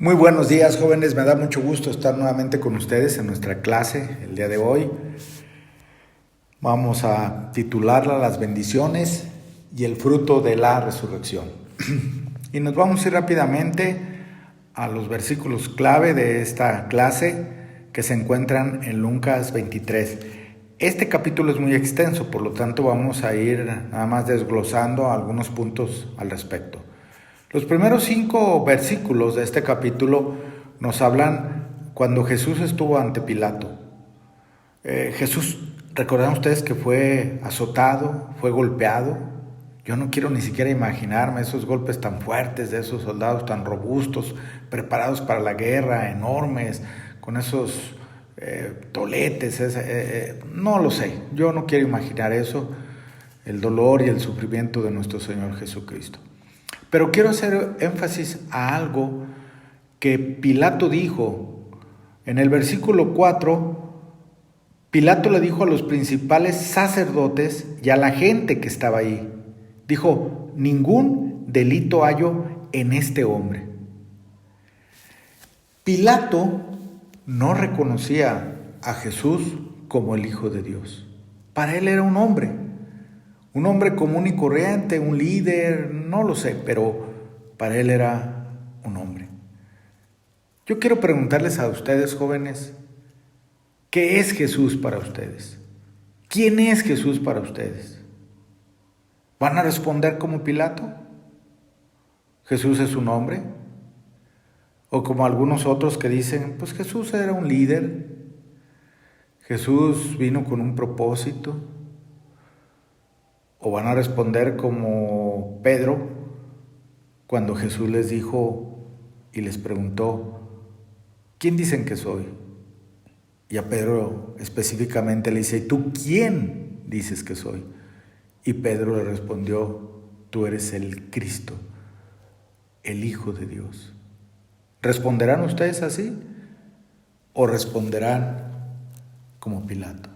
Muy buenos días, jóvenes. Me da mucho gusto estar nuevamente con ustedes en nuestra clase el día de hoy. Vamos a titularla Las bendiciones y el fruto de la resurrección. Y nos vamos a ir rápidamente a los versículos clave de esta clase que se encuentran en Lucas 23. Este capítulo es muy extenso, por lo tanto vamos a ir nada más desglosando algunos puntos al respecto. Los primeros 5 versículos de este capítulo nos hablan cuando Jesús estuvo ante Pilato. Jesús, recordarán ustedes que fue azotado, fue golpeado. Yo no quiero ni siquiera imaginarme esos golpes tan fuertes de esos soldados tan robustos, preparados para la guerra, enormes, con esos toletes. No lo sé, yo no quiero imaginar eso, el dolor y el sufrimiento de nuestro Señor Jesucristo. Pero quiero hacer énfasis a algo que Pilato dijo. En el versículo 4, Pilato le dijo a los principales sacerdotes y a la gente que estaba ahí. Dijo, ningún delito hallo en este hombre. Pilato no reconocía a Jesús como el Hijo de Dios. Para él era un hombre común y corriente, un líder, no lo sé, pero para él era un hombre. Yo quiero preguntarles a ustedes, jóvenes, ¿qué es Jesús para ustedes? ¿Quién es Jesús para ustedes? ¿Van a responder como Pilato? ¿Jesús es un hombre? O como algunos otros que dicen, pues Jesús era un líder, Jesús vino con un propósito. ¿O van a responder como Pedro cuando Jesús les dijo y les preguntó, ¿quién dicen que soy? Y a Pedro específicamente le dice, ¿y tú quién dices que soy? Y Pedro le respondió, tú eres el Cristo, el Hijo de Dios. ¿Responderán ustedes así? ¿O responderán como Pilato?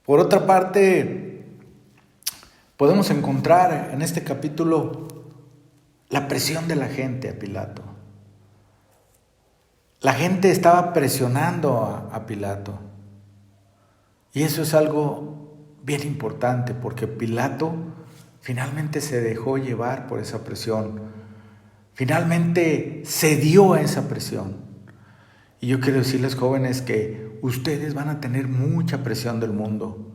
Por otra parte, podemos encontrar en este capítulo la presión de la gente a Pilato. La gente estaba presionando a Pilato. Y eso es algo bien importante porque Pilato finalmente se dejó llevar por esa presión. Finalmente cedió a esa presión. Y yo quiero decirles, jóvenes, que ustedes van a tener mucha presión del mundo.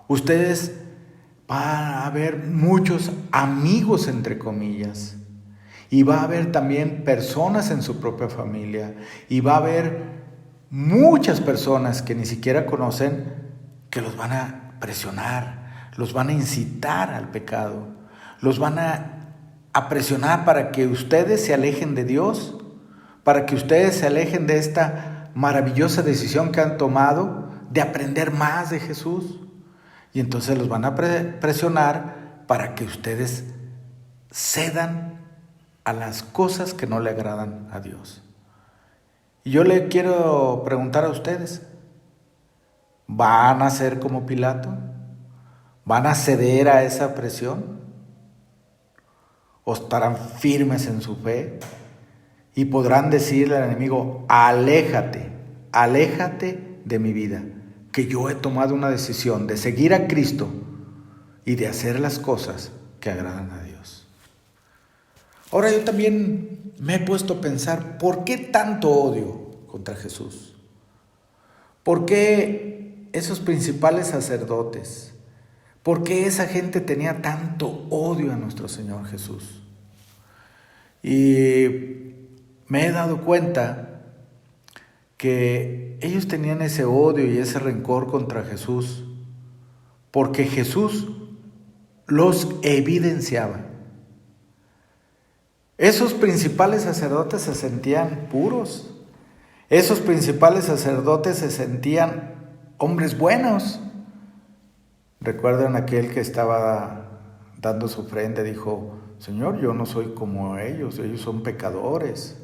Ustedes van a haber muchos amigos, entre comillas. Y va a haber también personas en su propia familia. Y va a haber muchas personas que ni siquiera conocen que los van a presionar, los van a incitar al pecado. Los van a presionar para que ustedes se alejen de Dios, para que ustedes se alejen de esta maravillosa decisión que han tomado de aprender más de Jesús. Y entonces los van a presionar para que ustedes cedan a las cosas que no le agradan a Dios. Y yo le quiero preguntar a ustedes, ¿van a ser como Pilato? ¿Van a ceder a esa presión? ¿O estarán firmes en su fe? Y podrán decirle al enemigo, aléjate de mi vida, que yo he tomado una decisión de seguir a Cristo y de hacer las cosas que agradan a Dios. Ahora yo también me he puesto a pensar, ¿por qué tanto odio contra Jesús? ¿Por qué esos principales sacerdotes? ¿Por qué esa gente tenía tanto odio a nuestro Señor Jesús? Y me he dado cuenta que ellos tenían ese odio y ese rencor contra Jesús porque Jesús los evidenciaba. Esos principales sacerdotes se sentían puros. Esos principales sacerdotes se sentían hombres buenos. Recuerdan aquel que estaba dando su ofrenda, dijo, Señor, yo no soy como ellos son pecadores.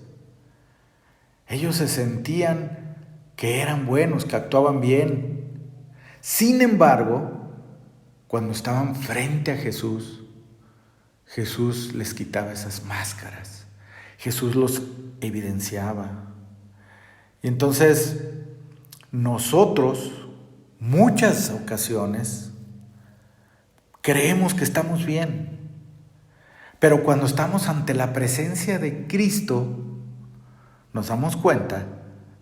Ellos se sentían que eran buenos, que actuaban bien. Sin embargo, cuando estaban frente a Jesús, Jesús les quitaba esas máscaras. Jesús los evidenciaba. Y entonces nosotros, muchas ocasiones, creemos que estamos bien. Pero cuando estamos ante la presencia de Cristo, nos damos cuenta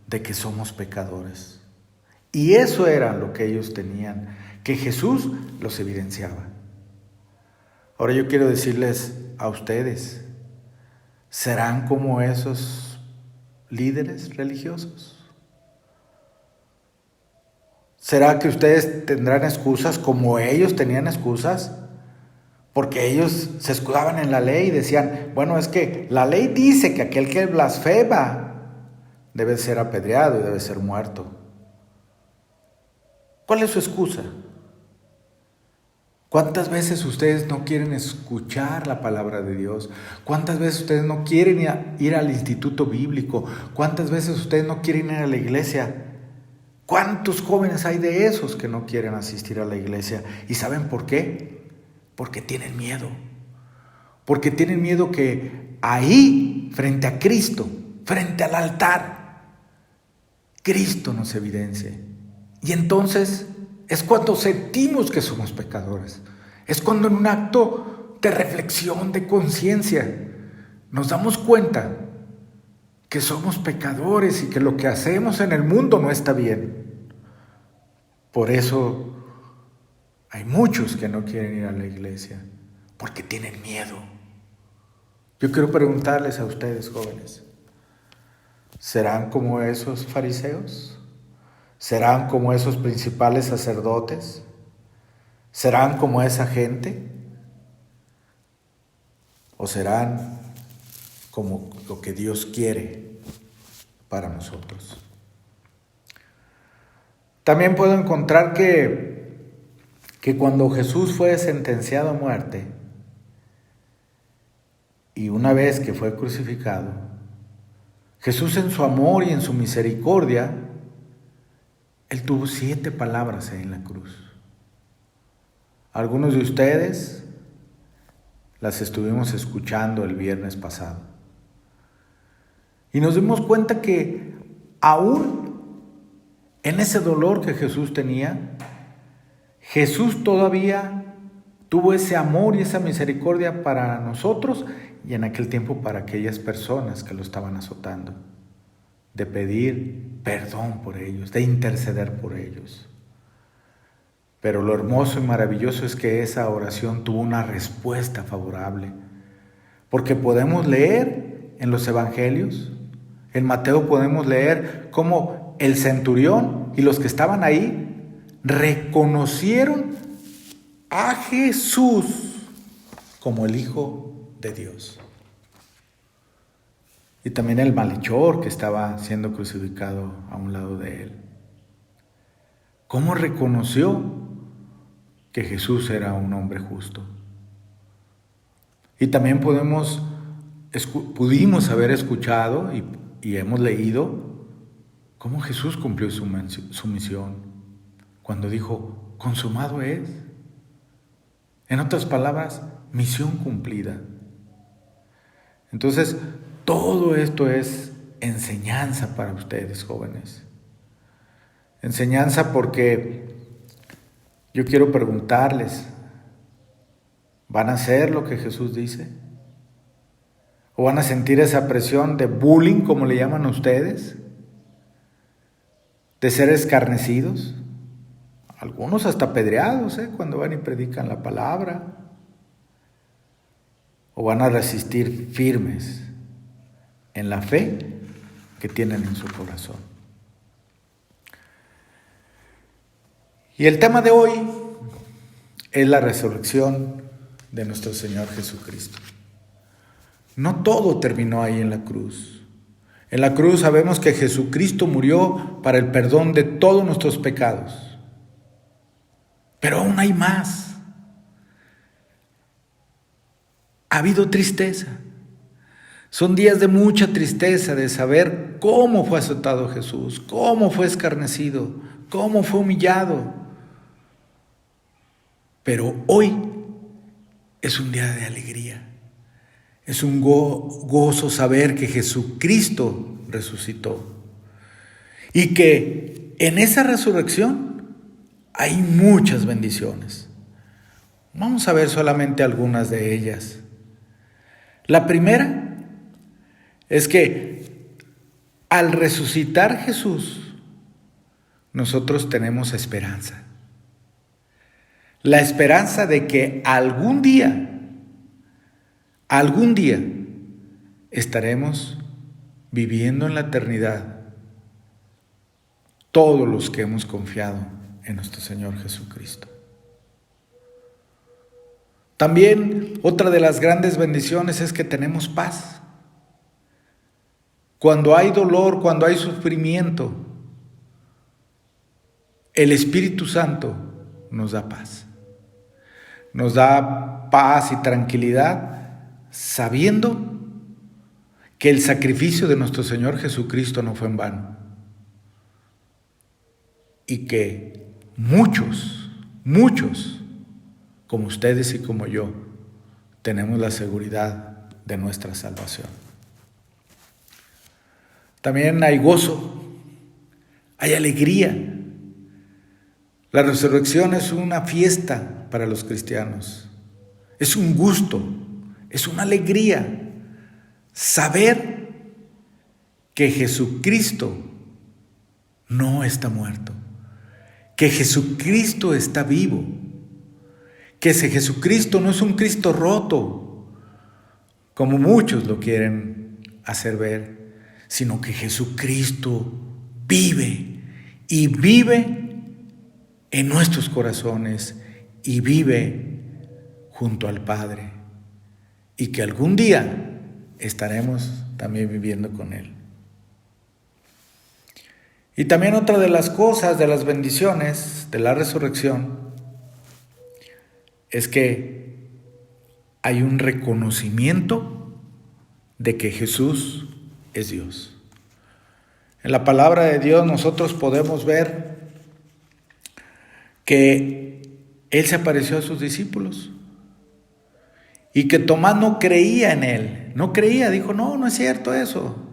de que somos pecadores. Y eso era lo que ellos tenían, que Jesús los evidenciaba. Ahora yo quiero decirles a ustedes, ¿serán como esos líderes religiosos? ¿Será que ustedes tendrán excusas como ellos tenían excusas? Porque ellos se escudaban en la ley y decían, bueno, es que la ley dice que aquel que blasfema debe ser apedreado y debe ser muerto. ¿Cuál es su excusa? ¿Cuántas veces ustedes no quieren escuchar la palabra de Dios? ¿Cuántas veces ustedes no quieren ir al instituto bíblico? ¿Cuántas veces ustedes no quieren ir a la iglesia? ¿Cuántos jóvenes hay de esos que no quieren asistir a la iglesia? ¿Y saben por qué? Porque tienen miedo. Porque tienen miedo que ahí, frente a Cristo, frente al altar, Cristo nos evidencie. Y entonces es cuando sentimos que somos pecadores. Es cuando en un acto de reflexión, de conciencia, nos damos cuenta que somos pecadores y que lo que hacemos en el mundo no está bien. Por eso hay muchos que no quieren ir a la iglesia, porque tienen miedo. Yo quiero preguntarles a ustedes, jóvenes, ¿serán como esos fariseos? ¿Serán como esos principales sacerdotes? ¿Serán como esa gente? ¿O serán como lo que Dios quiere para nosotros? También puedo encontrar que cuando Jesús fue sentenciado a muerte y una vez que fue crucificado, Jesús en su amor y en su misericordia, Él tuvo 7 palabras ahí en la cruz. Algunos de ustedes las estuvimos escuchando el viernes pasado. Y nos dimos cuenta que aún en ese dolor que Jesús tenía, Jesús todavía tuvo ese amor y esa misericordia para nosotros y en aquel tiempo para aquellas personas que lo estaban azotando, de pedir perdón por ellos, de interceder por ellos. Pero lo hermoso y maravilloso es que esa oración tuvo una respuesta favorable, porque podemos leer en los evangelios, en Mateo podemos leer cómo el centurión y los que estaban ahí reconocieron a Jesús como el Hijo de Dios. Y también el malhechor que estaba siendo crucificado a un lado de él. ¿Cómo reconoció que Jesús era un hombre justo? Y también pudimos haber escuchado y hemos leído cómo Jesús cumplió su misión cuando dijo, consumado es. En otras palabras, misión cumplida. Entonces, todo esto es enseñanza para ustedes, jóvenes. Enseñanza porque yo quiero preguntarles, ¿van a hacer lo que Jesús dice? ¿O van a sentir esa presión de bullying, como le llaman a ustedes? ¿De ser escarnecidos? Algunos hasta apedreados, cuando van y predican la palabra. ¿O van a resistir firmes en la fe que tienen en su corazón? Y el tema de hoy es la resurrección de nuestro Señor Jesucristo. No todo terminó ahí en la cruz. En la cruz sabemos que Jesucristo murió para el perdón de todos nuestros pecados. Pero aún hay más. Ha habido tristeza. Son días de mucha tristeza de saber cómo fue azotado Jesús, cómo fue escarnecido, cómo fue humillado. Pero hoy es un día de alegría. Es un gozo saber que Jesucristo resucitó y que en esa resurrección hay muchas bendiciones. Vamos a ver solamente algunas de ellas. La primera es que al resucitar Jesús, nosotros tenemos esperanza. La esperanza de que algún día estaremos viviendo en la eternidad todos los que hemos confiado en nuestro Señor Jesucristo. También otra de las grandes bendiciones es que tenemos paz. Cuando hay dolor, cuando hay sufrimiento, el Espíritu Santo nos da paz. Nos da paz y tranquilidad sabiendo que el sacrificio de nuestro Señor Jesucristo no fue en vano y que muchos, como ustedes y como yo, tenemos la seguridad de nuestra salvación. También hay gozo, hay alegría. La resurrección es una fiesta para los cristianos. Es un gusto, es una alegría saber que Jesucristo no está muerto, que Jesucristo está vivo, que ese Jesucristo no es un Cristo roto, como muchos lo quieren hacer ver, sino que Jesucristo vive y vive en nuestros corazones y vive junto al Padre y que algún día estaremos también viviendo con Él. Y también otra de las cosas, de las bendiciones de la resurrección, es que hay un reconocimiento de que Jesús es Dios. En la palabra de Dios nosotros podemos ver que Él se apareció a sus discípulos y que Tomás no creía en Él, no creía, dijo, no es cierto eso.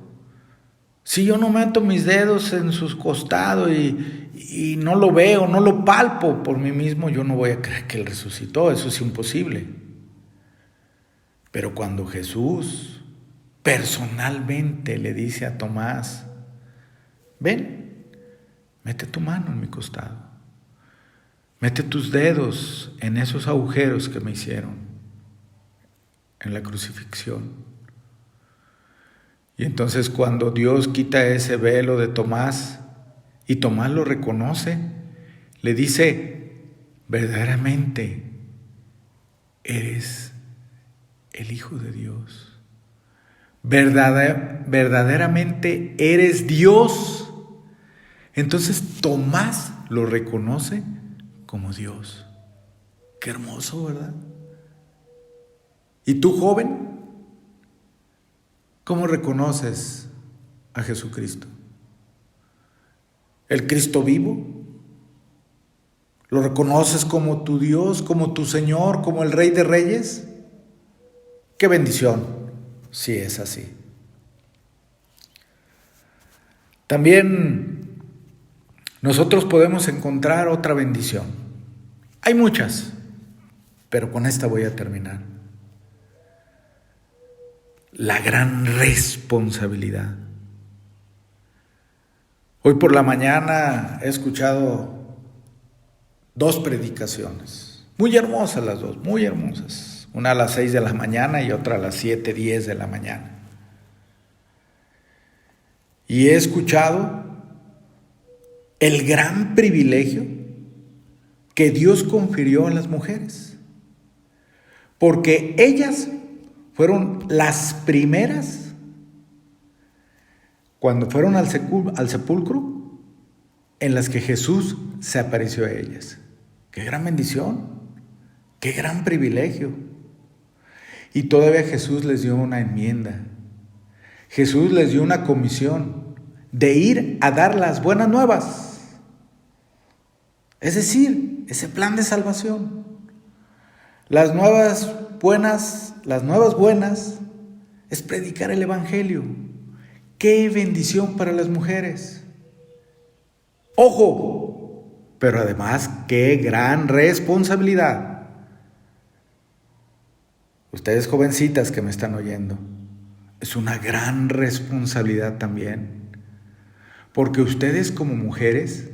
Si yo no meto mis dedos en sus costados y no lo veo, no lo palpo por mí mismo, yo no voy a creer que Él resucitó, eso es imposible. Pero cuando Jesús personalmente le dice a Tomás, ven, mete tu mano en mi costado, mete tus dedos en esos agujeros que me hicieron en la crucifixión. Y entonces cuando Dios quita ese velo de Tomás y Tomás lo reconoce, le dice, verdaderamente eres el Hijo de Dios. Verdaderamente eres Dios. Entonces Tomás lo reconoce como Dios. Qué hermoso, ¿verdad? ¿Y tú, joven? ¿Cómo reconoces a Jesucristo? ¿El Cristo vivo? ¿Lo reconoces como tu Dios, como tu Señor, como el Rey de Reyes? ¡Qué bendición si es así! También nosotros podemos encontrar otra bendición. Hay muchas, pero con esta voy a terminar. La gran responsabilidad. Hoy por la mañana he escuchado 2 predicaciones, muy hermosas las dos, muy hermosas. Una a las 6 de la mañana y otra a las 7:10 de la mañana. Y he escuchado el gran privilegio que Dios confirió a las mujeres, porque ellas fueron las primeras, cuando fueron al sepulcro, en las que Jesús se apareció a ellas. ¡Qué gran bendición! ¡Qué gran privilegio! Y todavía Jesús les dio una enmienda. Jesús les dio una comisión de ir a dar las buenas nuevas. Es decir, ese plan de salvación. Las nuevas buenas es predicar el Evangelio. ¡Qué bendición para las mujeres! ¡Ojo! Pero además, ¡qué gran responsabilidad! Ustedes jovencitas que me están oyendo, es una gran responsabilidad también. Porque ustedes como mujeres,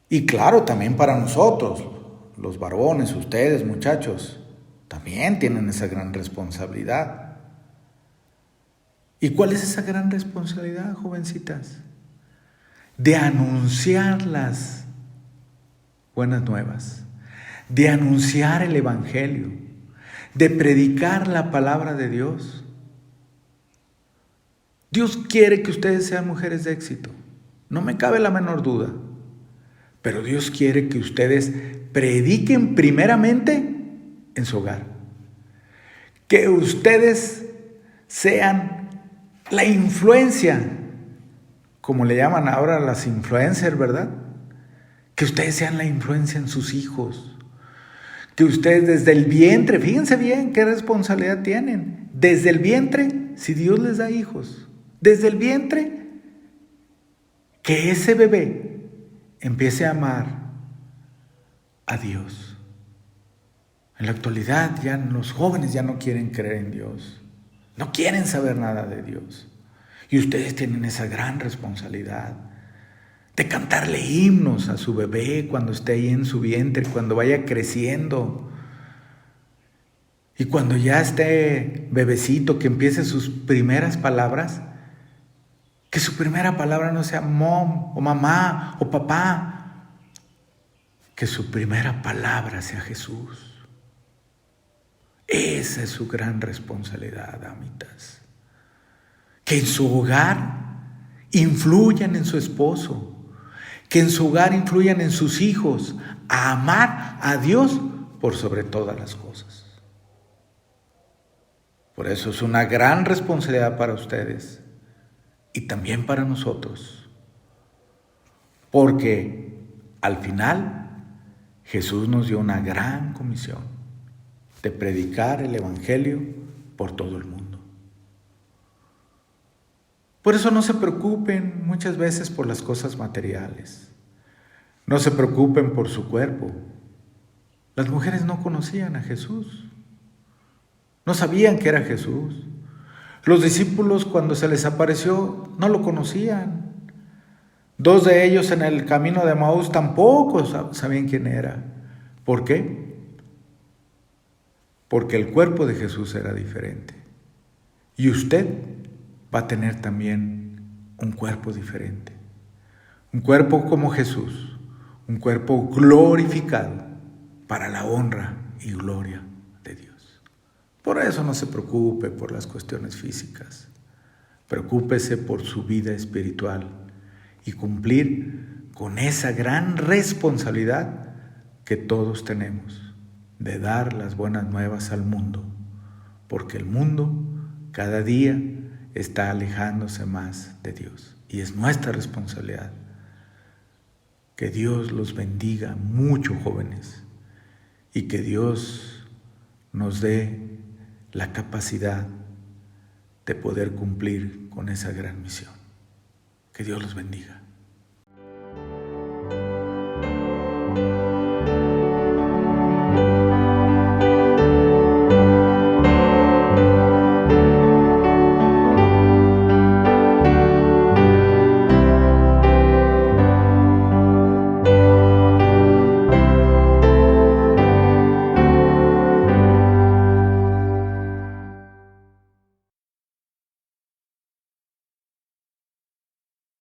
y claro, también para nosotros, los varones, ustedes muchachos, también tienen esa gran responsabilidad. ¿Y cuál es esa gran responsabilidad, jovencitas? De anunciar las buenas nuevas, de anunciar el Evangelio, de predicar la palabra de Dios. Dios quiere que ustedes sean mujeres de éxito, no me cabe la menor duda, pero Dios quiere que ustedes prediquen primeramente en su hogar, que ustedes sean la influencia, como le llaman ahora las influencers, ¿verdad? Que ustedes sean la influencia en sus hijos, que ustedes desde el vientre, fíjense bien qué responsabilidad tienen, desde el vientre, si Dios les da hijos, desde el vientre, que ese bebé empiece a amar a Dios. En la actualidad ya los jóvenes ya no quieren creer en Dios, no quieren saber nada de Dios. Y ustedes tienen esa gran responsabilidad de cantarle himnos a su bebé cuando esté ahí en su vientre, cuando vaya creciendo. Y cuando ya esté bebecito, que empiece sus primeras palabras, que su primera palabra no sea mom o mamá o papá, que su primera palabra sea Jesús. Esa es su gran responsabilidad, damitas. Que en su hogar influyan en su esposo, que en su hogar influyan en sus hijos, a amar a Dios por sobre todas las cosas. Por eso es una gran responsabilidad para ustedes y también para nosotros, porque al final Jesús nos dio una gran comisión de predicar el Evangelio por todo el mundo. Por eso no se preocupen muchas veces por las cosas materiales. No se preocupen por su cuerpo. Las mujeres no conocían a Jesús. No sabían que era Jesús. Los discípulos cuando se les apareció no lo conocían. 2 de ellos en el camino de Emaús tampoco sabían quién era. ¿Por qué? Porque el cuerpo de Jesús era diferente. Y usted va a tener también un cuerpo diferente. Un cuerpo como Jesús, un cuerpo glorificado para la honra y gloria de Dios. Por eso no se preocupe por las cuestiones físicas. Preocúpese por su vida espiritual y cumplir con esa gran responsabilidad que todos tenemos de dar las buenas nuevas al mundo, porque el mundo cada día está alejándose más de Dios y es nuestra responsabilidad. Que Dios los bendiga mucho, jóvenes, y que Dios nos dé la capacidad de poder cumplir con esa gran misión. Que Dios los bendiga.